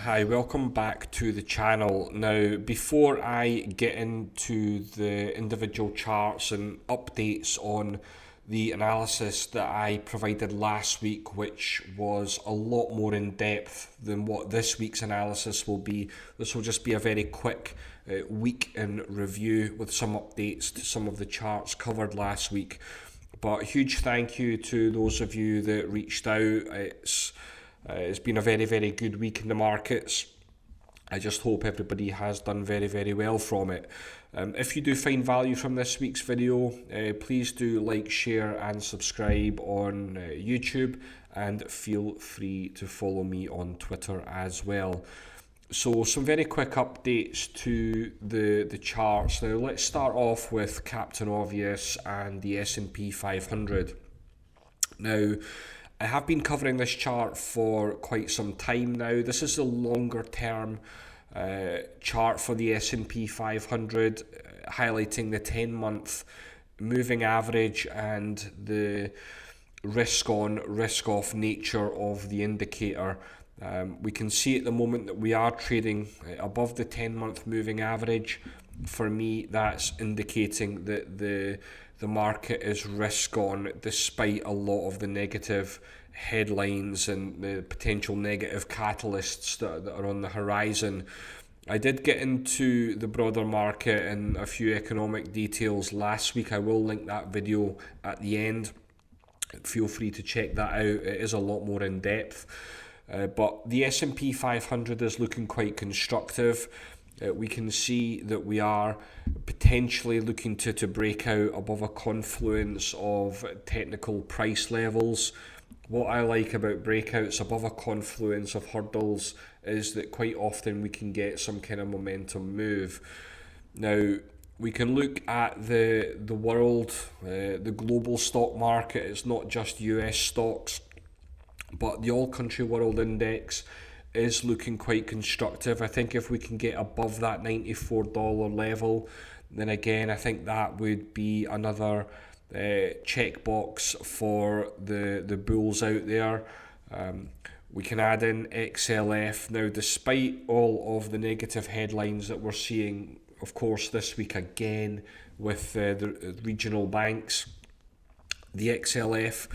Hi, welcome back to the channel. Now, before I get into the individual charts and updates on the analysis that I provided last week, which was a lot more in depth than what this week's analysis will be, this will just be a very quick week in review with some updates to some of the charts covered last week. But a huge thank you to those of you that reached out. It's been a very, very good week in the markets. I just hope everybody has done very, very well from it. If you do find value from this week's video, please do like, share and subscribe on YouTube, and feel free to follow me on Twitter as well. So some very quick updates to the charts. Now let's start off with Captain Obvious and the S&P 500. Now, I have been covering this chart for quite some time now. This is the longer term chart for the S&P 500, highlighting the 10-month moving average and the risk on, risk off nature of the indicator. We can see at the moment that we are trading above the 10-month moving average. For me, that's indicating that the market is risk on, despite a lot of the negative headlines and the potential negative catalysts that are on the horizon. I did get into the broader market and a few economic details last week. I will link that video at the end. Feel free to check that out. It is a lot more in depth. But the S&P 500 is looking quite constructive. We can see that we are potentially looking to break out above a confluence of technical price levels. What I like about breakouts above a confluence of hurdles is that quite often we can get some kind of momentum move. Now, we can look at the world, the global stock market. It's not just US stocks, but the all country world index is looking quite constructive. I think if we can get above that $94 level, then again I think that would be another checkbox for the bulls out there. We can add in XLF. Now, despite all of the negative headlines that we're seeing, of course this week again with the regional banks, the XLF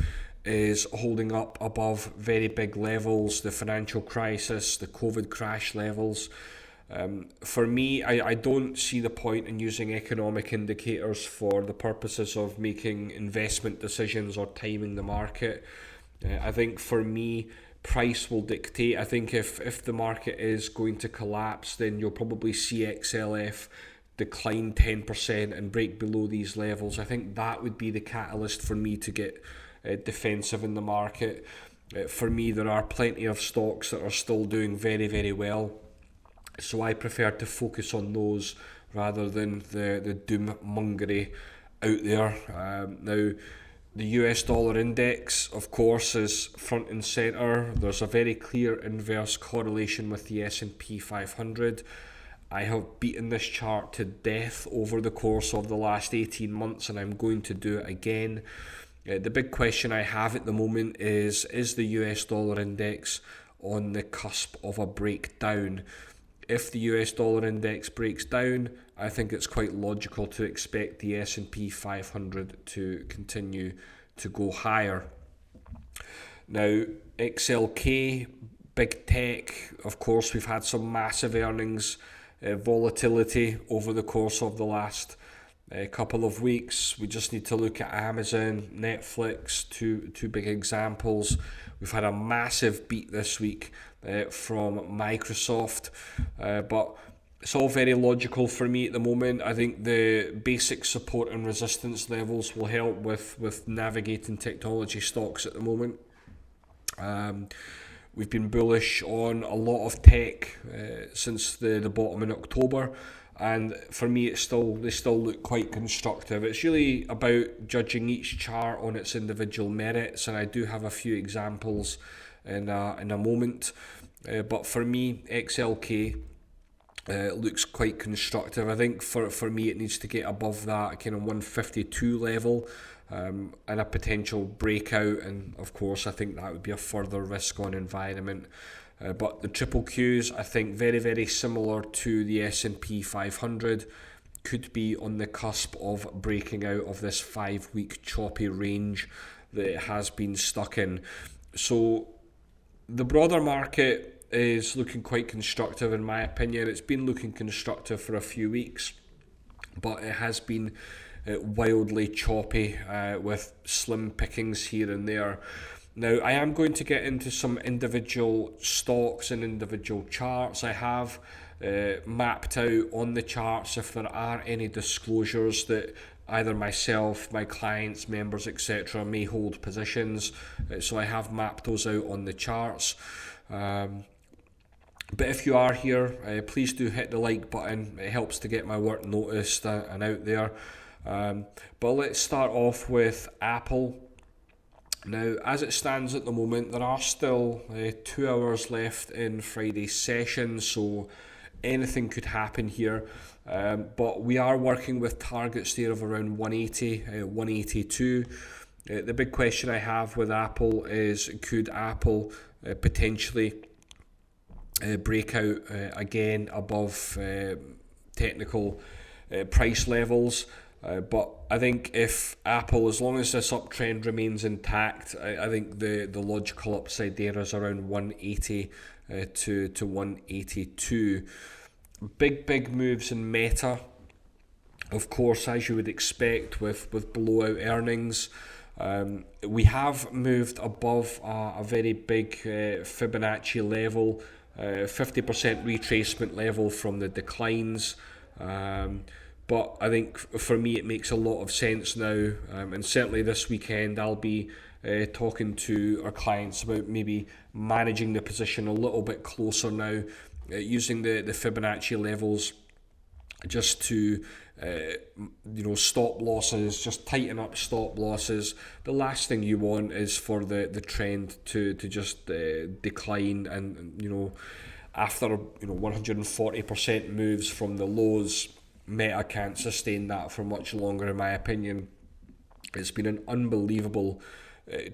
is holding up above very big levels, the financial crisis, the COVID crash levels. For me, I don't see the point in using economic indicators for the purposes of making investment decisions or timing the market. I think for me, price will dictate. I think if the market is going to collapse, then you'll probably see XLF decline 10% and break below these levels. I think that would be the catalyst for me to get defensive in the market. For me, there are plenty of stocks that are still doing very, very well, so I prefer to focus on those rather than the doom-mongery out there. Now, the US dollar index, of course, is front and center. There's a very clear inverse correlation with the S&P 500. I have beaten this chart to death over the course of the last 18 months, and I'm going to do it again. The big question I have at the moment is the US dollar index on the cusp of a breakdown? If the US dollar index breaks down, I think it's quite logical to expect the S&P 500 to continue to go higher. Now, XLK, big tech, of course, we've had some massive earnings volatility over the course of the last couple of weeks. We just need to look at Amazon, Netflix, two big examples. We've had a massive beat this week from Microsoft, but it's all very logical for me at the moment. I think the basic support and resistance levels will help with navigating technology stocks at the moment. We've been bullish on a lot of tech since the bottom in October, and for me they still look quite constructive. It's really about judging each chart on its individual merits, and I do have a few examples in a moment. But for me, XLK looks quite constructive. I think for me it needs to get above that kind of 152 level. and a potential breakout, and of course I think that would be a further risk on environment. But the triple Qs, I think very, very similar to the S&P 500, could be on the cusp of breaking out of this 5-week choppy range that it has been stuck in. So the broader market is looking quite constructive in my opinion. It's been looking constructive for a few weeks, but it has been wildly choppy with slim pickings here and there. Now, I am going to get into some individual stocks and individual charts. I have mapped out on the charts if there are any disclosures that either myself, my clients, members, etc. may hold positions. So I have mapped those out on the charts. But if you are here, please do hit the like button. It helps to get my work noticed and out there. But let's start off with Apple. Now, as it stands at the moment, there are still 2 hours left in Friday's session, so anything could happen here. But we are working with targets there of around 180, 182. The big question I have with Apple is, could Apple potentially break out again above technical price levels? But I think if Apple, as long as this uptrend remains intact, I think the logical upside there is around 180 to 182. Big moves in Meta, of course, as you would expect with blowout earnings. We have moved above a very big Fibonacci level, 50% retracement level from the declines. But I think for me it makes a lot of sense now, and certainly this weekend I'll be talking to our clients about maybe managing the position a little bit closer now, using the Fibonacci levels just to stop losses, just tighten up stop losses. The last thing you want is for the trend to just decline, and after 140% moves from the lows, Meta can't sustain that for much longer, in my opinion. It's been an unbelievable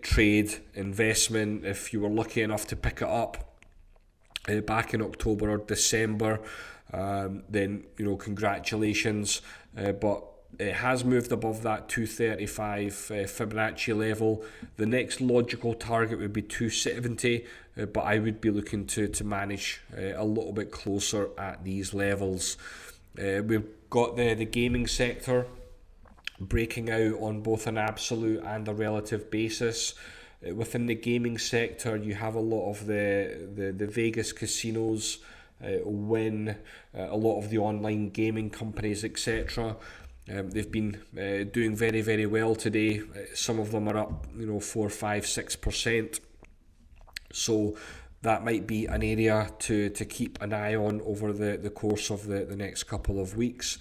trade investment. If you were lucky enough to pick it up back in October or December, then congratulations. But it has moved above that 235 Fibonacci level. The next logical target would be 270, but I would be looking to manage a little bit closer at these levels. We've got the gaming sector breaking out on both an absolute and a relative basis. Within the gaming sector, you have a lot of the Vegas casinos, Wynn, a lot of the online gaming companies, etc. They've been doing very, very well today. Some of them are up 4, 5, 6%. So that might be an area to keep an eye on over the course of the next couple of weeks.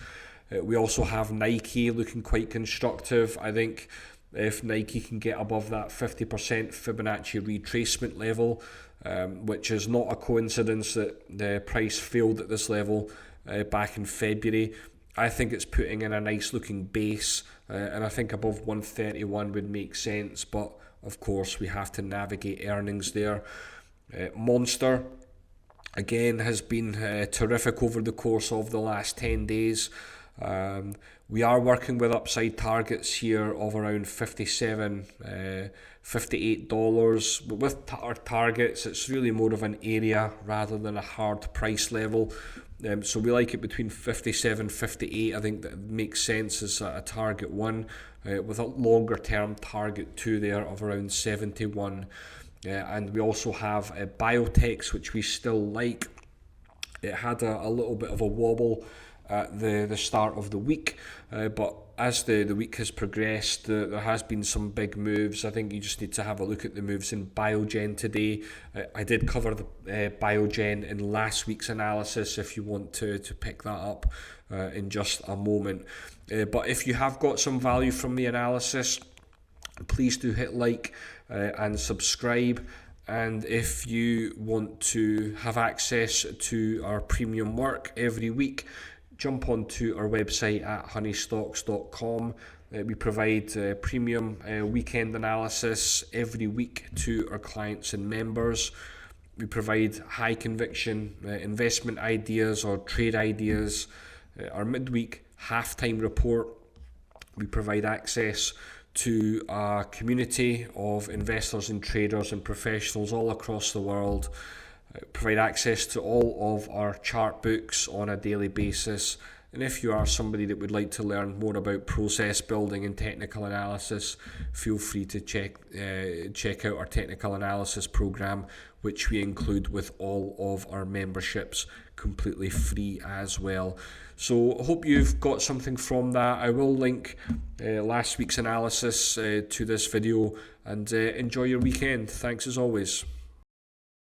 We also have Nike looking quite constructive. I think if Nike can get above that 50% Fibonacci retracement level, which is not a coincidence that the price failed at this level back in February, I think it's putting in a nice looking base, and I think above 131 would make sense, but of course we have to navigate earnings there. Monster again has been terrific over the course of the last 10 days. We are working with upside targets here of around $57, $58. But with our targets, it's really more of an area rather than a hard price level. So we like it between 57, 58. I think that makes sense as a target one, with a longer term target two there of around 71. And we also have biotechs, which we still like. It had a little bit of a wobble at the start of the week, but as the week has progressed, there has been some big moves. I think you just need to have a look at the moves in Biogen today. I did cover the Biogen in last week's analysis if you want to pick that up in just a moment. But if you have got some value from the analysis, please do hit like and subscribe. And if you want to have access to our premium work every week, jump onto our website at honeystocks.com. We provide premium weekend analysis every week to our clients and members. We provide high conviction investment ideas or trade ideas. Our midweek halftime report. We provide access to a community of investors and traders and professionals all across the world. Provide access to all of our chart books on a daily basis. And if you are somebody that would like to learn more about process building and technical analysis, feel free to check out our technical analysis program, which we include with all of our memberships, completely free as well. So I hope you've got something from that. I will link last week's analysis to this video, and enjoy your weekend. Thanks as always.